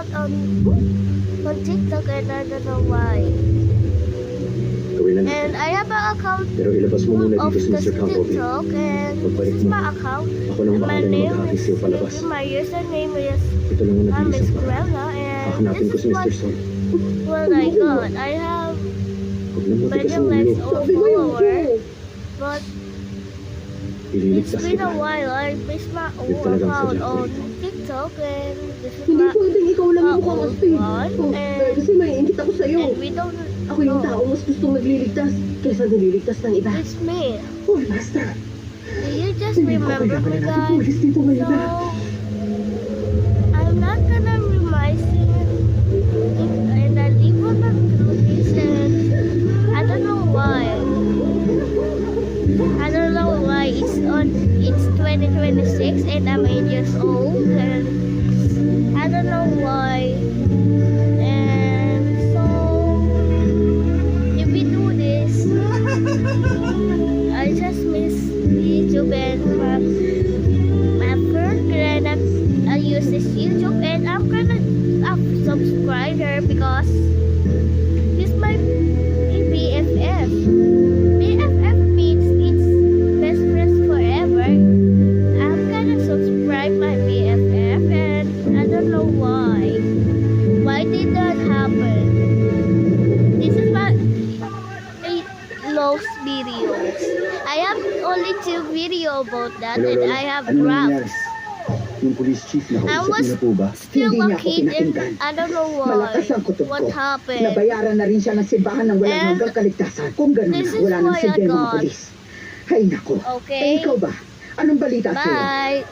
account on TikTok and I don't know why. Gawin na natin. And I have an account Pero ilabas mo muna of dito the si Mr. Kang Obi. TikTok and this is my account. Ako nang My bahala na name mag-happy is sa'yo palabas. my username is Ito lang ang nabilis Miss ang paraan. Grella and Hahanapin ko this si is Mr. Sol. what I got. I have Huwag na matigas many ang likes ulo. or followers, but it's Ililigtas been kita. a while. I missed my old Yun talagang account sadya ko on ito. TikTok and this is Hindi my pwedeng ikaw lang yung mukhang old astig. one Oh, kasi may ingit ako sa'yo. and we don't Ako yung know. tao mas gusto magliligtas kaysa nililigtas ng iba. It's me. Oh, basta. Do you just Hindi ko remember kailangan me, na natin guys? pulis dito ngayon na. So, I'm not gonna remind you, and I live on the Philippines, and I don't know why. I don't know why it's 2026 and I'm 8 years old, and I don't know why. And so, if we do this, I just miss YouTube and my first grade I use this YouTube and I'm gonna subscribe her because he's my BFF. BFF means it's best friends forever. I'm gonna subscribe my BFF and I don't know why. Why did that happen? This is my lost videos. I have only 2 videos about that Hello, and Lola. I have Ano nangyari? graphs. Yung police chief na I kausap was niyo na po ba? still Hindi a niya ako kid and pinakinggan. I don't know why. Malakas ang kutob What ko. happened? Nabayaran na rin siya ng simbahan ng walang And hanggang kaligtasan. Kung ganun this na, is wala nang why I silbi ang mga got- polis. Hay nako. Okay. Eh, ikaw ba? Anong balita sa'yo? Bye.